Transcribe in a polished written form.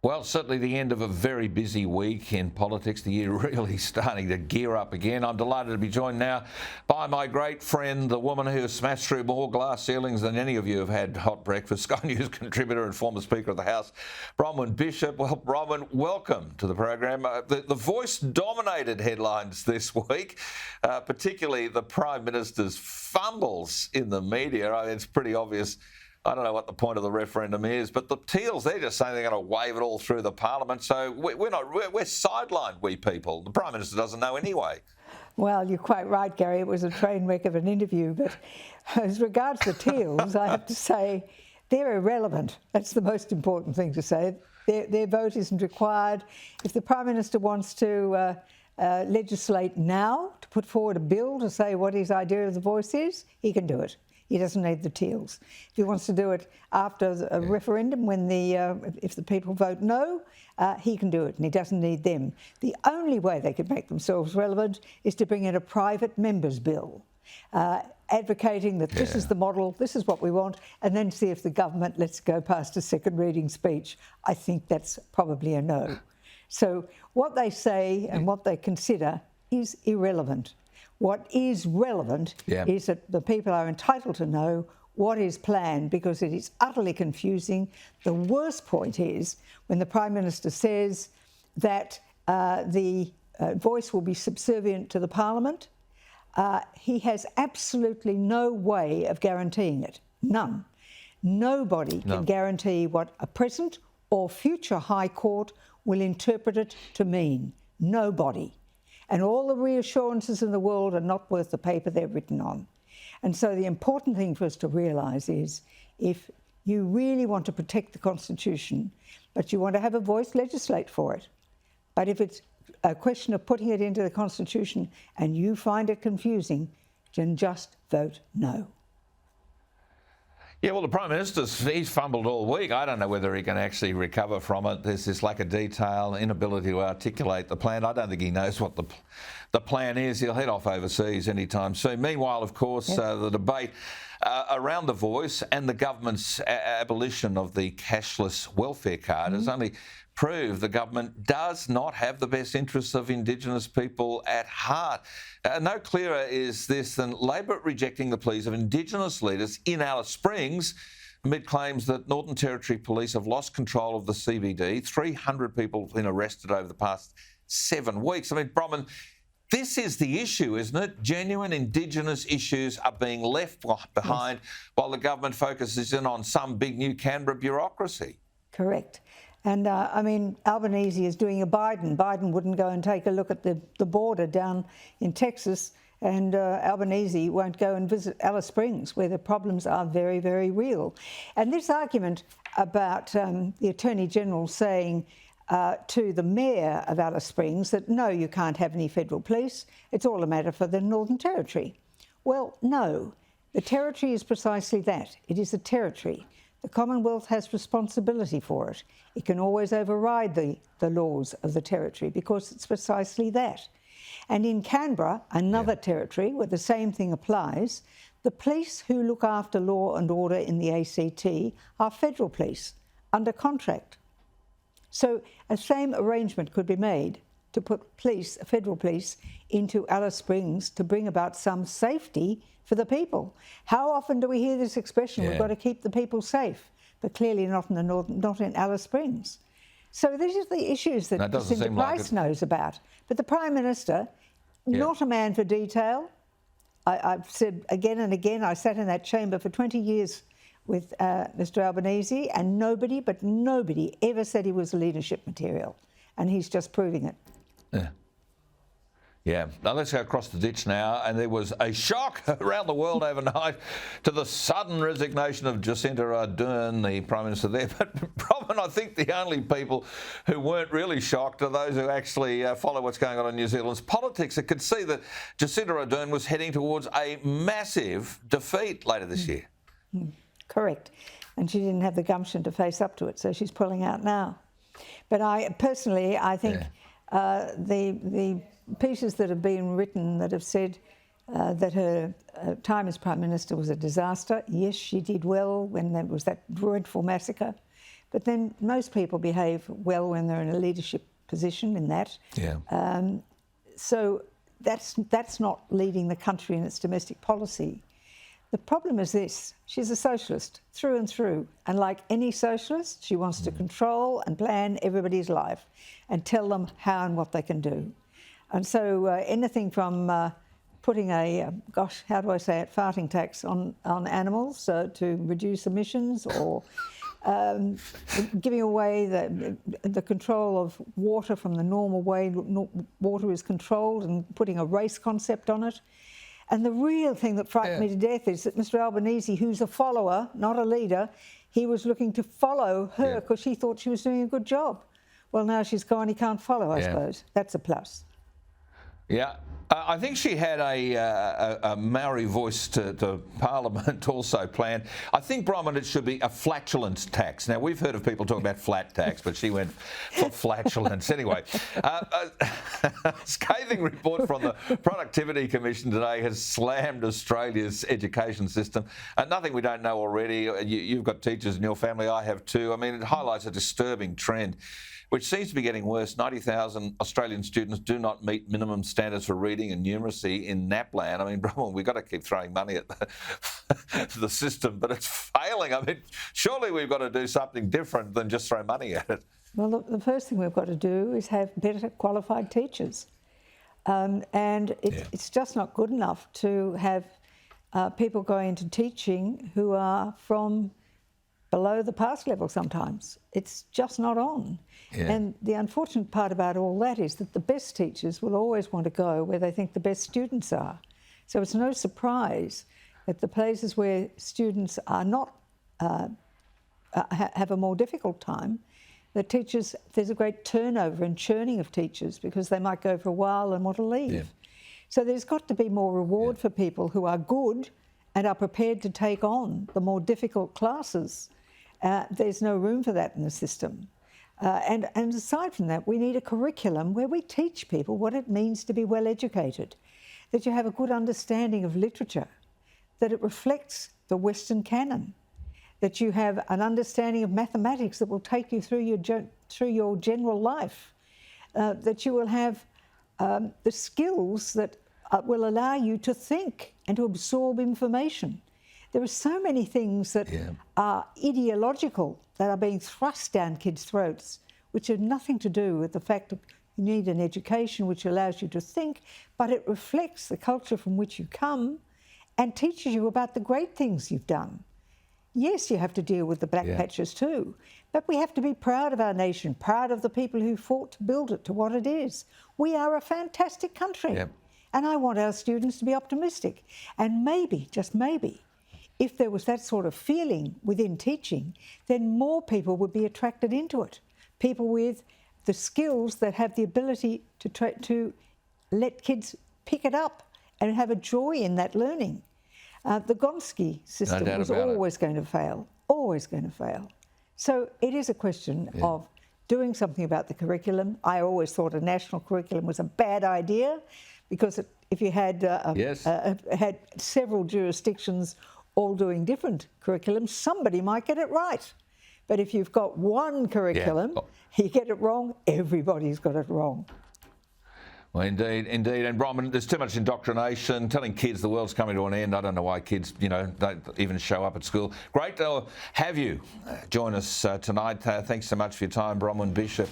Well, certainly the end of a very busy week in politics, the year really starting to gear up again. I'm delighted to be joined now by my great friend, the woman who has smashed through more glass ceilings than any of you have had hot breakfast, Sky News contributor and former Speaker of the House, Bronwyn Bishop. Well, Bronwyn, welcome to the program. The Voice dominated headlines this week, particularly the Prime Minister's fumbles in the media. I mean, it's pretty obvious. I don't know what the point of the referendum is, but the Teals, they're just saying they're going to wave it all through the Parliament. So we're sidelined, we people. The Prime Minister doesn't know anyway. Well, you're quite right, Gary. It was a train wreck of an interview. But as regards the Teals, I have to say they're irrelevant. That's the most important thing to say. Their vote isn't required. If the Prime Minister wants to legislate now, to put forward a bill to say what his idea of the Voice is, he can do it. He doesn't need the Teals. If he wants to do it after a referendum, when if the people vote no, he can do it, and he doesn't need them. The only way they could make themselves relevant is to bring in a private member's bill, advocating that this is the model, this is what we want, and then see if the government lets go past a second reading speech. I think that's probably a no. So what they say and what they consider is irrelevant. What is relevant is that the people are entitled to know what is planned, because it is utterly confusing. The worst point is when the Prime Minister says that the Voice will be subservient to the Parliament. He has absolutely no way of guaranteeing it. None. Nobody can guarantee what a present or future High Court will interpret it to mean. Nobody. And all the reassurances in the world are not worth the paper they're written on. And so the important thing for us to realise is, if you really want to protect the Constitution, but you want to have a voice, legislate for it. But if it's a question of putting it into the Constitution and you find it confusing, then just vote no. Yeah, well, the Prime Minister's, he's fumbled all week. I don't know whether he can actually recover from it. There's this lack of detail, inability to articulate the plan. I don't think he knows what the plan is. He'll head off overseas anytime soon. Meanwhile, of course, the debate around the Voice and the government's abolition of the cashless welfare card has only proved the government does not have the best interests of Indigenous people at heart. No clearer is this than Labor rejecting the pleas of Indigenous leaders in Alice Springs amid claims that Northern Territory Police have lost control of the CBD. 300 people have been arrested over the past 7 weeks. I mean, Bronwyn, this is the issue, isn't it? Genuine Indigenous issues are being left behind while the government focuses in on some big new Canberra bureaucracy. Correct. And, I mean, Albanese is doing a Biden. Biden wouldn't go and take a look at the border down in Texas, and Albanese won't go and visit Alice Springs, where the problems are very, very real. And this argument about the Attorney General saying to the Mayor of Alice Springs that, no, you can't have any federal police, it's all a matter for the Northern Territory. Well, no. The Territory is precisely that. It is a territory. The Commonwealth has responsibility for it. It can always override the laws of the Territory, because it's precisely that. And in Canberra, another territory where the same thing applies, the police who look after law and order in the ACT are federal police under contract. So a same arrangement could be made to put federal police into Alice Springs to bring about some safety for the people. How often do we hear this expression, we've got to keep the people safe, but clearly not in the not in Alice Springs. So these are the issues that Jacinta Price knows about. But the Prime Minister, not a man for detail. I've said again and again, I sat in that chamber for 20 years with Mr Albanese, and nobody ever said he was leadership material. And he's just proving it. Yeah. Now let's go across the ditch now. And there was a shock around the world overnight to the sudden resignation of Jacinta Ardern, the Prime Minister there. But Bronwyn, I think the only people who weren't really shocked are those who actually follow what's going on in New Zealand's politics, that could see that Jacinta Ardern was heading towards a massive defeat later this year. Correct. And she didn't have the gumption to face up to it, so she's pulling out now. But I think the pieces that have been written that have said that her time as Prime Minister was a disaster. Yes, she did well when there was that dreadful massacre, But then most people behave well when they're in a leadership position in that. Yeah. So that's not leading the country in its domestic policy. The problem is this: she's a socialist through and through, and like any socialist, she wants to control and plan everybody's life and tell them how and what they can do. And so anything from putting a, how do I say it, farting tax on animals to reduce emissions, or giving away the control of water from the normal way water is controlled and putting a race concept on it. And the real thing that frightened me to death is that Mr Albanese, who's a follower, not a leader, he was looking to follow her because she thought she was doing a good job. Well, now she's gone, he can't follow, I suppose. That's a plus. Yeah. I think she had a Maori voice to Parliament also planned. I think, Bronwyn, it should be a flatulence tax. Now, we've heard of people talking about flat tax, but she went for flatulence. Anyway, a scathing report from the Productivity Commission today has slammed Australia's education system. Nothing we don't know already. You've got teachers in your family, I have too. I mean, it highlights a disturbing trend, which seems to be getting worse. 90,000 Australian students do not meet minimum standards for reading and numeracy in NAPLAN. I mean, Bronwyn, we've got to keep throwing money at the system, but it's failing. I mean, surely we've got to do something different than just throw money at it. Well, the first thing we've got to do is have better qualified teachers. It's just not good enough to have people going into teaching who are from below the pass level sometimes. It's just not on. Yeah. And the unfortunate part about all that is that the best teachers will always want to go where they think the best students are. So it's no surprise that the places where students are not, have a more difficult time, the teachers, there's a great turnover and churning of teachers because they might go for a while and want to leave. Yeah. So there's got to be more reward for people who are good and are prepared to take on the more difficult classes. There's no room for that in the system. And aside from that, we need a curriculum where we teach people what it means to be well educated, that you have a good understanding of literature, that it reflects the Western canon, that you have an understanding of mathematics that will take you through your general life, that you will have the skills that will allow you to think and to absorb information. There are so many things that are ideological that are being thrust down kids' throats, which have nothing to do with the fact that you need an education which allows you to think, but it reflects the culture from which you come and teaches you about the great things you've done. Yes, you have to deal with the black patches too, but we have to be proud of our nation, proud of the people who fought to build it to what it is. We are a fantastic country, and I want our students to be optimistic. And maybe, just maybe, if there was that sort of feeling within teaching, then more people would be attracted into it. People with the skills that have the ability to let kids pick it up and have a joy in that learning. The Gonski system was always going to fail, always going to fail. So it is a question of doing something about the curriculum. I always thought a national curriculum was a bad idea because if you had had several jurisdictions all doing different curriculums, somebody might get it right. But if you've got one curriculum, you get it wrong, everybody's got it wrong. Well, indeed. And Bronwyn, there's too much indoctrination, telling kids the world's coming to an end. I don't know why kids, don't even show up at school. Great to have you join us tonight. Thanks so much for your time, Bronwyn Bishop.